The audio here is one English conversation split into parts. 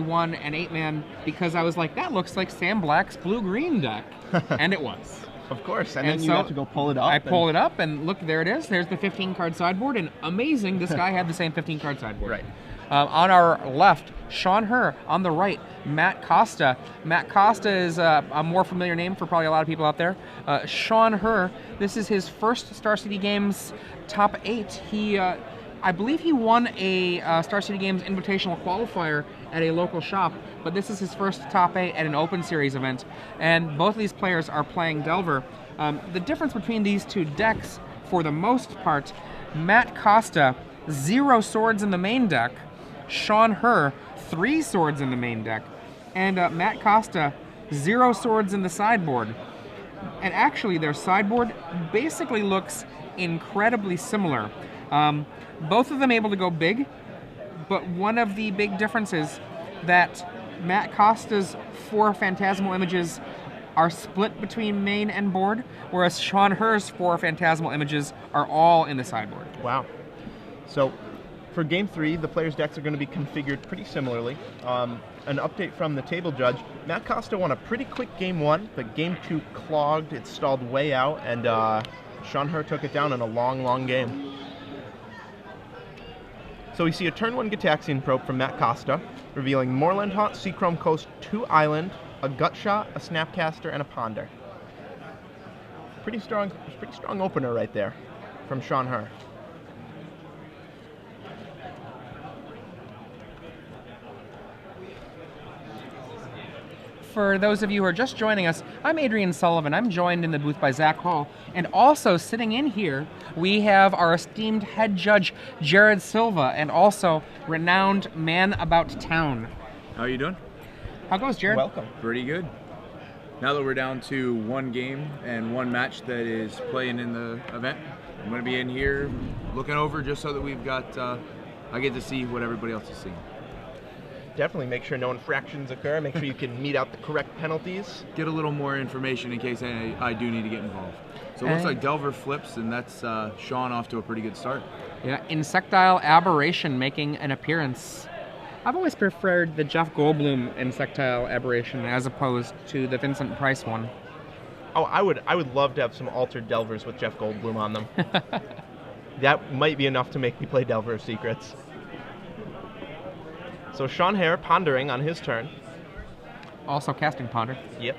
won an 8-man because I was like, that looks like Sam Black's blue-green deck. And it was. Of course, and then so you got to go pull it up. I pulled it up, and look, there it is. There's the 15-card sideboard, and amazing, this guy had the same 15-card sideboard. Right. On our left, Shawn Herr. On the right, Matt Costa. Matt Costa is a more familiar name for probably a lot of people out there. Shawn Herr, this is his first Star City Games top 8. He, I believe he won a Star City Games Invitational qualifier at a local shop, but this is his first top 8 at an Open Series event, and both of these players are playing Delver. The difference between these two decks, for the most part, Matt Costa, 0 swords in the main deck, Shawn Herr, 3 swords in the main deck, and Matt Costa, 0 swords in the sideboard. And actually, their sideboard basically looks incredibly similar. Both of them able to go big, but one of the big differences that Matt Costa's 4 Phantasmal Images are split between main and board, whereas Shawn Herr's 4 Phantasmal Images are all in the sideboard. Wow. So for Game 3, the players' decks are going to be configured pretty similarly. An update from the table judge, Matt Costa won a pretty quick Game 1, but Game 2 clogged, it stalled way out, and Shawn Herr took it down in a long, long game. So we see a turn 1 Gitaxian Probe from Matt Costa, revealing Moorland Haunt, Seachrome Coast, 2 Island, a Gutshot, a Snapcaster, and a Ponder. Pretty strong opener right there from Shawn Herr. For those of you who are just joining us, I'm Adrian Sullivan. I'm joined in the booth by Zach Hall. And also sitting in here, we have our esteemed head judge, Jared Silva, and also renowned man about town. How are you doing? How goes, Jared? Welcome. Pretty good. Now that we're down to 1 game and 1 match that is playing in the event, I'm going to be in here looking over just so that we've got, I get to see what everybody else is seeing. Definitely make sure no infractions occur. Make sure you can mete out the correct penalties. Get a little more information in case I do need to get involved. So it looks like Delver flips, and that's Shawn off to a pretty good start. Yeah, Insectile Aberration making an appearance. I've always preferred the Jeff Goldblum Insectile Aberration as opposed to the Vincent Price one. Oh, I would love to have some altered Delvers with Jeff Goldblum on them. That might be enough to make me play Delver of Secrets. So Shawn Herr pondering on his turn. Also casting Ponder. Yep.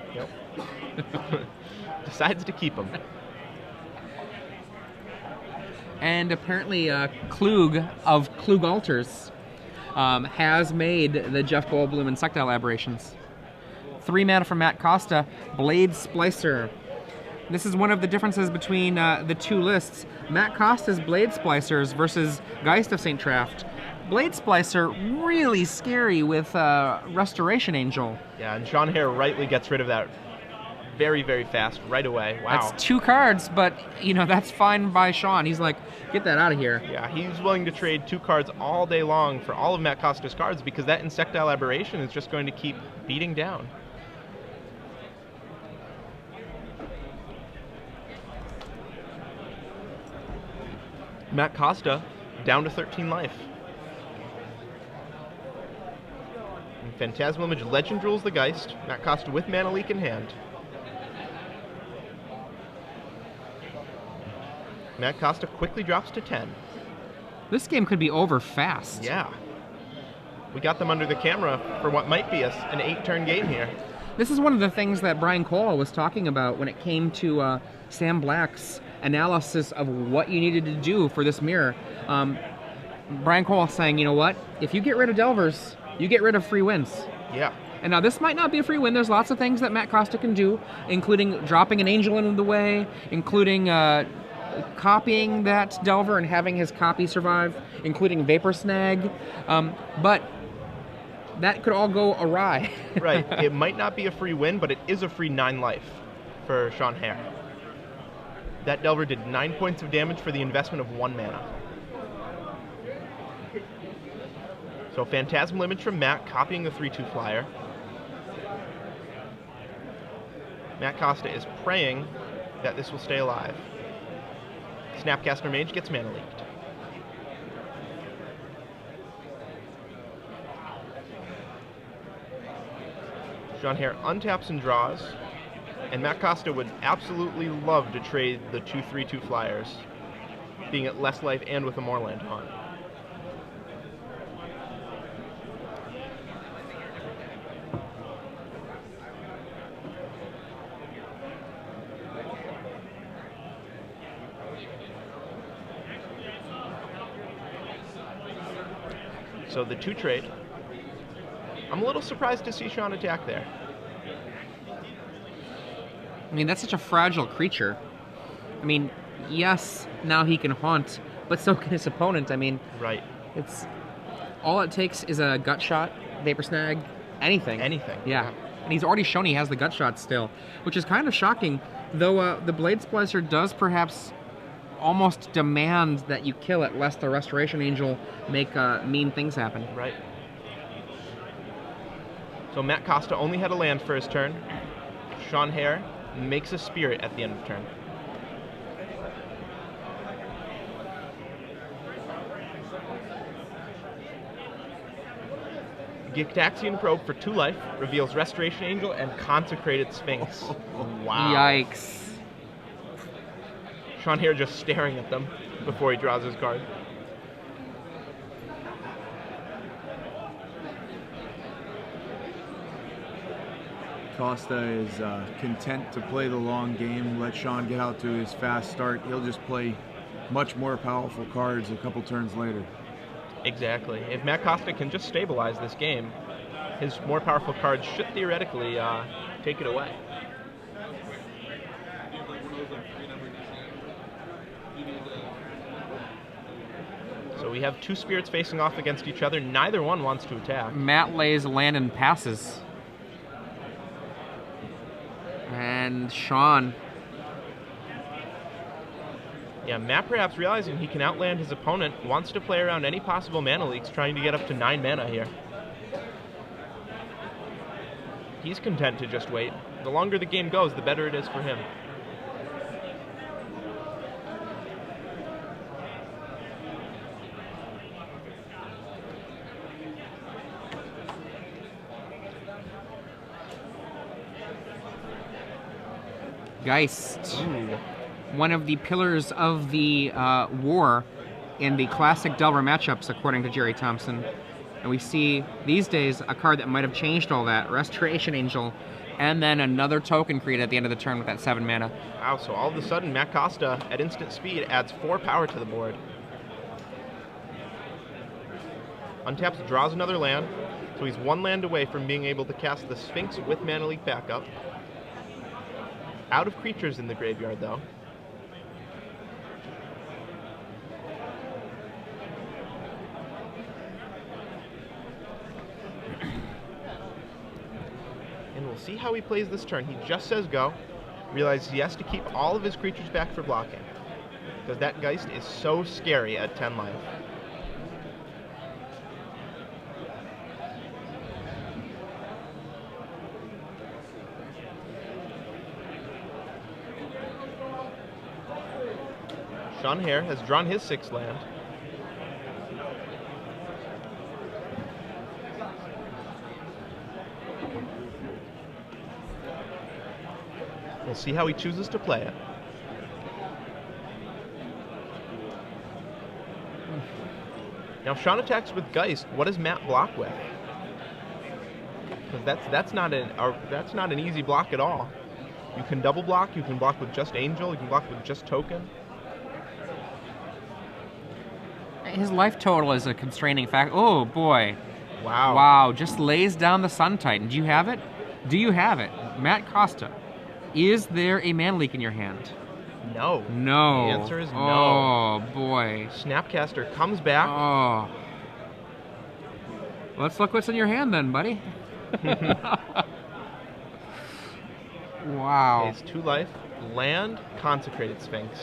Decides to keep him. And apparently Klug of Klug Altars has made the Jeff Goldblum Insectile Aberrations. 3 mana from Matt Costa, Blade Splicer. This is one of the differences between the two lists. Matt Costa's Blade Splicers versus Geist of St. Traft. Blade Splicer, really scary with Restoration Angel. Yeah, and Shawn Herr rightly gets rid of that very, very fast, right away. Wow. That's 2 cards, but, that's fine by Shawn. He's like, get that out of here. Yeah, he's willing to trade 2 cards all day long for all of Matt Costa's cards because that Insectile Aberration is just going to keep beating down. Matt Costa down to 13 life. And Phantasmal Image Legend rules the Geist. Matt Costa with Mana Leak in hand. Matt Costa quickly drops to 10. This game could be over fast. Yeah. We got them under the camera for what might be an 8-turn game here. This is one of the things that Brian Cole was talking about when it came to Sam Black's analysis of what you needed to do for this mirror. Brian Cole saying, you know what? If you get rid of Delvers, you get rid of free wins. Yeah. And now this might not be a free win. There's lots of things that Matt Costa can do, including dropping an Angel into the way, including copying that Delver and having his copy survive, including Vapor Snag. But that could all go awry. Right. It might not be a free win, but it is a free 9 life for Shawn Herr. That Delver did 9 points of damage for the investment of 1 mana. So Phantasmal Image from Matt, copying the 3/2 flyer. Matt Costa is praying that this will stay alive. Snapcaster Mage gets mana leaked. Shawn Herr untaps and draws, and Matt Costa would absolutely love to trade the 2/3/2 flyers, being at less life and with a Moorland haunt. So the 2 trade. I'm a little surprised to see Shawn attack there. I mean, that's such a fragile creature. I mean, yes, now he can haunt, but so can his opponent. I mean, Right. it's all it takes is a gut shot, vapor snag, anything. Anything. Yeah. And he's already shown he has the gut shot still, which is kind of shocking, though the Blade Splicer does perhaps almost demand that you kill it, lest the Restoration Angel make mean things happen. Right. So Matt Costa only had a land for his turn. Shawn Herr makes a spirit at the end of turn. Gictaxian Probe for 2 life reveals Restoration Angel and Consecrated Sphinx. Wow. Yikes. Shawn Herr just staring at them before he draws his card. Costa is content to play the long game, let Shawn get out to his fast start. He'll just play much more powerful cards a couple turns later. Exactly. If Matt Costa can just stabilize this game, his more powerful cards should theoretically take it away. So we have 2 spirits facing off against each other. Neither one wants to attack. Matt lays land and passes. And Shawn. Yeah, Matt, perhaps realizing he can outland his opponent, wants to play around any possible mana leaks, trying to get up to 9 mana here. He's content to just wait. The longer the game goes, the better it is for him. Geist. Ooh. One of the pillars of the war in the classic Delver matchups, according to Jerry Thompson. And we see these days a card that might have changed all that, Restoration Angel, and then another token created at the end of the turn with that 7 mana. Wow, so all of a sudden, Matt Costa, at instant speed, adds 4 power to the board. Untaps, draws another land, so he's 1 land away from being able to cast the Sphinx with Mana Leak backup. Out of creatures in the graveyard, though. And we'll see how he plays this turn. He just says go. Realizes he has to keep all of his creatures back for blocking, because that Geist is so scary at 10 life. Shawn Herr has drawn his 6th land. We'll see how he chooses to play it. Now, if Shawn attacks with Geist, what does Matt block with? Because that's not an easy block at all. You can double block. You can block with just Angel. You can block with just Token. His life total is a constraining factor. Oh, boy. Wow. Wow, just lays down the Sun Titan. Do you have it? Do you have it? Matt Costa, is there a mana leak in your hand? No. No. The answer is no. Oh, boy. Snapcaster comes back. Oh. Let's look what's in your hand then, buddy. Wow. Pays 2 life, land, Consecrated Sphinx.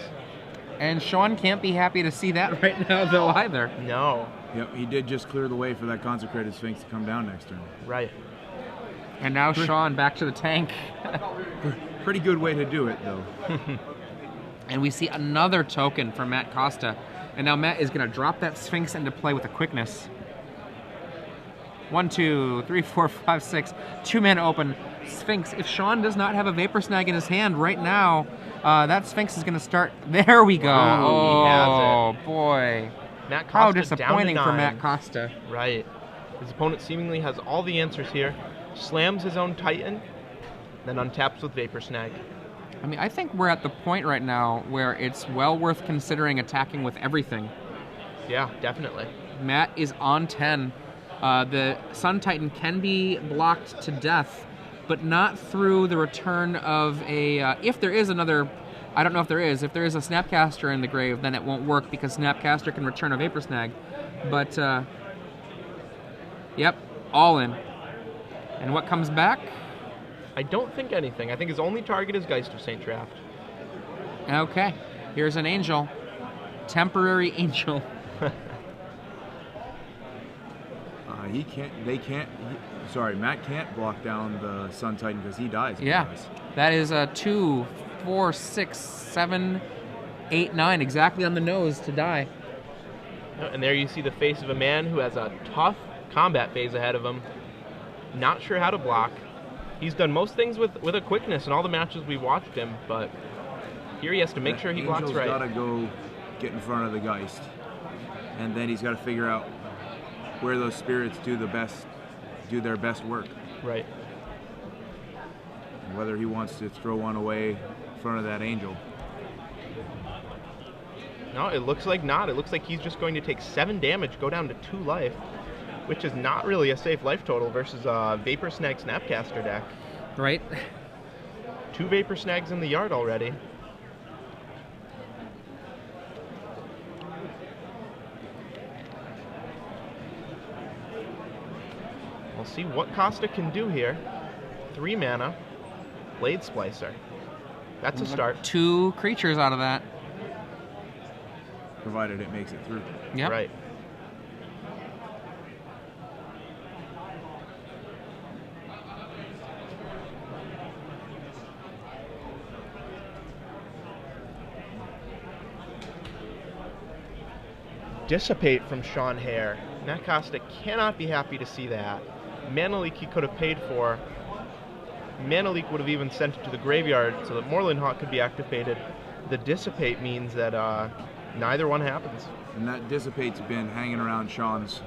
And Shawn can't be happy to see that right now, though, either. No. Yep, he did just clear the way for that Consecrated Sphinx to come down next turn. Right. And now Shawn back to the tank. Pretty good way to do it, though. And we see another token from Matt Costa. And now Matt is going to drop that Sphinx into play with a quickness. 1, 2, 3, 4, 5, 6. 2-mana open. Sphinx. If Shawn does not have a Vapor Snag in his hand right now, that Sphinx is going to start. There we go. Wow, he has Oh, boy. Matt How Costa disappointing down to for 9. Matt Costa. Right. His opponent seemingly has all the answers here. Slams his own Titan, then untaps with Vapor Snag. I mean, I think we're at the point right now where it's well worth considering attacking with everything. Yeah, definitely. Matt is on 10. The Sun Titan can be blocked to death, but not through the return of a... if there is another... I don't know if there is. If there is a Snapcaster in the grave, then it won't work because Snapcaster can return a Vapor Snag. But, yep, all in. And what comes back? I don't think anything. I think his only target is Geist of St. Draft. Okay, here's an angel. Temporary angel. He can't. They can't. Sorry, Matt can't block down the Sun Titan because he dies. Yeah, that is a 2, 4, 6, 7, 8, 9, exactly on the nose to die. And there you see the face of a man who has a tough combat phase ahead of him. Not sure how to block. He's done most things with a quickness in all the matches we've watched him, but here he has to make sure he blocks right. Angel's got to go get in front of the Geist, and then he's got to figure out where those spirits do their best work. Right. Whether he wants to throw one away in front of that angel. No, it looks like not. It looks like he's just going to take 7 damage, go down to 2 life, which is not really a safe life total versus a Vapor Snag Snapcaster deck. Right. 2 Vapor Snags in the yard already. We'll see what Costa can do here. 3 mana, Blade Splicer. That's a start. 2 creatures out of that. Provided it makes it through. Yep. Right. Dissipate from Shawn Herr. Matt Costa cannot be happy to see that. Mana Leak he could have paid for. Mana Leak would have even sent it to the graveyard so that Moreland Hawk could be activated. The Dissipate means that neither one happens. And that Dissipate's been hanging around Shawn's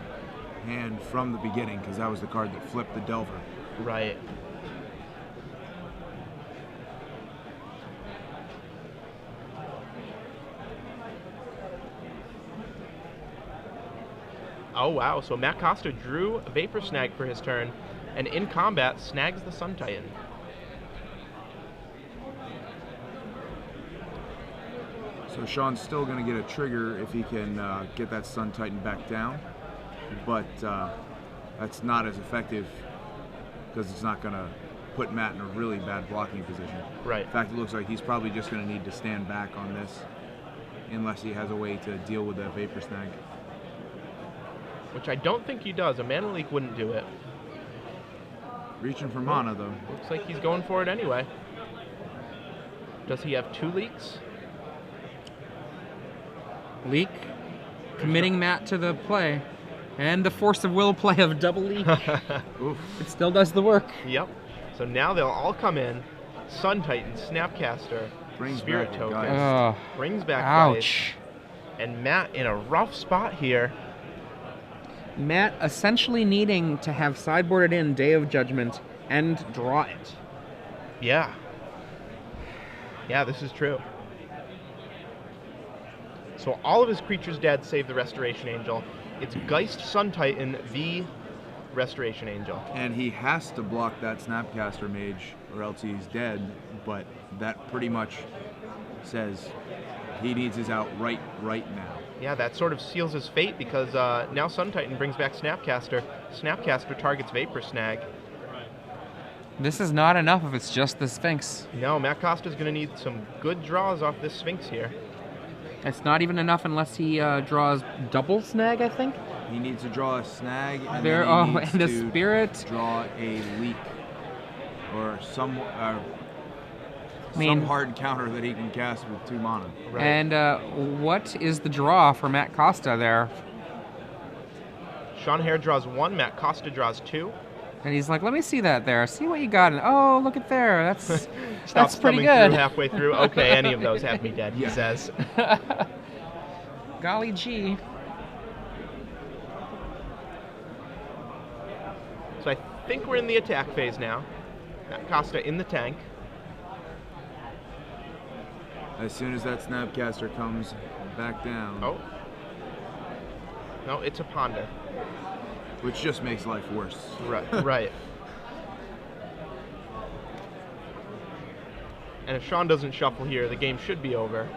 hand from the beginning because that was the card that flipped the Delver. Right. Oh wow, so Matt Costa drew a Vapor Snag for his turn, and in combat snags the Sun Titan. So Shawn's still going to get a trigger if he can get that Sun Titan back down, but that's not as effective because it's not going to put Matt in a really bad blocking position. Right. In fact, it looks like he's probably just going to need to stand back on this unless he has a way to deal with that Vapor Snag. Which I don't think he does. A Mana Leak wouldn't do it. Reaching for mana, though. Looks like he's going for it anyway. Does he have 2 leaks? Leak. Committing Matt to the play. And the force of will play of double leak. Oof. It still does the work. Yep. So now they'll all come in. Sun Titan, Snapcaster, Brings Spirit back the Token. Geist. Brings back Ouch. Geist. And Matt in a rough spot here. Matt essentially needing to have sideboarded in Day of Judgment and draw it. Yeah. Yeah, this is true. So all of his creatures dead save the Restoration Angel. It's Geist Sun Titan v Restoration Angel. And he has to block that Snapcaster Mage or else he's dead, but that pretty much says he needs his out right now. Yeah, that sort of seals his fate because now Sun Titan brings back Snapcaster. Snapcaster targets Vapor Snag. This is not enough if it's just the Sphinx. No, Matt Costa's going to need some good draws off this Sphinx here. It's not even enough unless he draws double snag, I think. He needs to draw a snag and There, then he needs and the to spirit. draw a leak or some hard counter that he can cast with 2 mana. Right. And what is the draw for Matt Costa there? Shawn Herr draws 1, Matt Costa draws 2. And he's like, let me see that there. See what you got. And, oh, look at there. That's Stops pretty coming good. through halfway through. Okay, any of those have me dead, he says. Golly gee. So I think we're in the attack phase now. Matt Costa in the tank. As soon as that Snapcaster comes back down, Oh. No, it's a ponder. which just makes life worse. Right, right. And if Shawn doesn't shuffle here, the game should be over.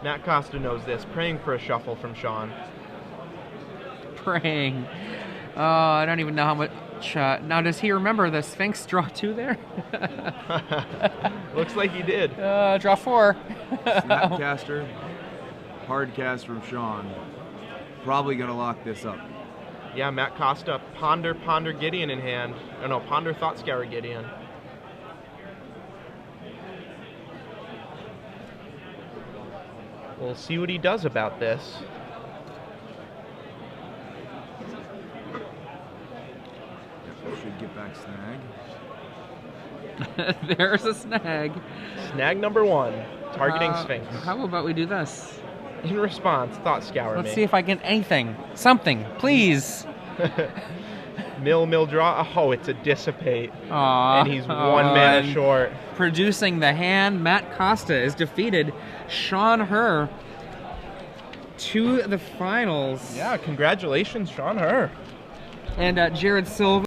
Matt Costa knows this, praying for a shuffle from Shawn. Praying. Oh, I don't even know how much. Now, does he remember the Sphinx draw 2 there? Looks like he did. Draw 4. Snapcaster, hard cast from Shawn. Probably gonna lock this up. Yeah, Matt Costa, Ponder Gideon in hand. Oh no, Ponder Thoughtscour Gideon. We'll see what he does about this. Should get back snag. There's a snag. Snag number 1, targeting Sphinx. How about we do this? In response, Thoughtscour Let's me. see if I get anything. Something, please. Mill draw. Oh, it's a dissipate. Aw, And he's 1 mana and short. Producing the hand, Matt Costa is defeated. Shawn Herr to the finals. Yeah, congratulations, Shawn Herr. And Jared Silva.